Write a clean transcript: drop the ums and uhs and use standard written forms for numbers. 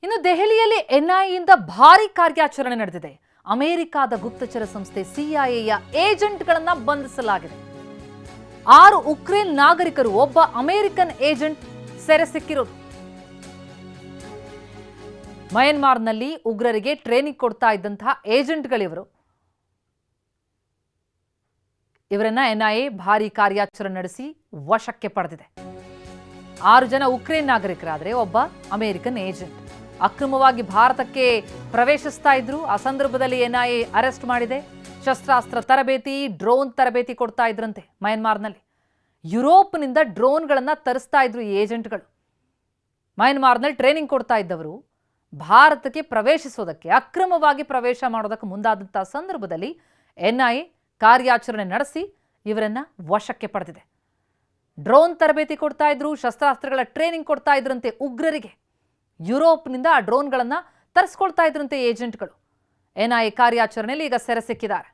ಇನ್ನು ದೆಹಲಿಯಲ್ಲಿ ಎನ್ಐಎಯಿಂದ ಭಾರೀ ಕಾರ್ಯಾಚರಣೆ ನಡೆದಿದೆ. ಅಮೆರಿಕಾದ ಗುಪ್ತಚರ ಸಂಸ್ಥೆ ಸಿಐಎಯ ಏಜೆಂಟ್ಗಳನ್ನು ಬಂಧಿಸಲಾಗಿದೆ. 6 ಉಕ್ರೇನ್ ನಾಗರಿಕರು, ಒಬ್ಬ ಅಮೆರಿಕನ್ ಏಜೆಂಟ್ ಸೆರೆ ಸಿಕ್ಕಿರೋದು. ಮಯನ್ಮಾರ್ನಲ್ಲಿ ಉಗ್ರರಿಗೆ ಟ್ರೈನಿಂಗ್ ಕೊಡ್ತಾ ಇದ್ದಂತಹ ಏಜೆಂಟ್ಗಳಿವರು. ಇವರನ್ನ ಎನ್ಐಎ ಭಾರೀ ಕಾರ್ಯಾಚರಣೆ ನಡೆಸಿ ವಶಕ್ಕೆ ಪಡೆದಿದೆ. 6 ಜನ ಉಕ್ರೇನ್ ನಾಗರಿಕರಾದರೆ ಒಬ್ಬ ಅಮೆರಿಕನ್ ಏಜೆಂಟ್ ಅಕ್ರಮವಾಗಿ ಭಾರತಕ್ಕೆ ಪ್ರವೇಶಿಸ್ತಾ ಇದ್ರು. ಆ ಸಂದರ್ಭದಲ್ಲಿ ಎನ್ಐಎ ಅರೆಸ್ಟ್ ಮಾಡಿದೆ. ಶಸ್ತ್ರಾಸ್ತ್ರ ತರಬೇತಿ, ಡ್ರೋನ್ ತರಬೇತಿ ಕೊಡ್ತಾ ಇದ್ರಂತೆ. ಮಯನ್ಮಾರ್ನಲ್ಲಿ ಯುರೋಪ್ನಿಂದ ಡ್ರೋನ್ಗಳನ್ನು ತರಿಸ್ತಾ ಇದ್ರು ಈ ಏಜೆಂಟ್ಗಳು. ಮಯನ್ಮಾರ್ನಲ್ಲಿ ಟ್ರೈನಿಂಗ್ ಕೊಡ್ತಾ ಇದ್ದವರು ಭಾರತಕ್ಕೆ ಪ್ರವೇಶಿಸೋದಕ್ಕೆ, ಅಕ್ರಮವಾಗಿ ಪ್ರವೇಶ ಮಾಡೋದಕ್ಕೆ ಮುಂದಾದಂಥ ಸಂದರ್ಭದಲ್ಲಿ ಎನ್ಐಎ ಕಾರ್ಯಾಚರಣೆ ನಡೆಸಿ ಇವರನ್ನ ವಶಕ್ಕೆ ಪಡೆದಿದೆ. ಡ್ರೋನ್ ತರಬೇತಿ ಕೊಡ್ತಾ ಇದ್ರು, ಶಸ್ತ್ರಾಸ್ತ್ರಗಳ ಟ್ರೈನಿಂಗ್ ಕೊಡ್ತಾ ಇದ್ರಂತೆ ಉಗ್ರರಿಗೆ. ಯುರೋಪ್ನಿಂದ ಆ ಡ್ರೋನ್ಗಳನ್ನು ತರಿಸ್ಕೊಳ್ತಾ ಇದ್ರಂತೆ ಏಜೆಂಟ್ಗಳು. ಎನ್ಐಎ ಕಾರ್ಯಾಚರಣೆಯಲ್ಲಿ ಈಗ ಸೆರೆ ಸಿಕ್ಕಿದ್ದಾರೆ.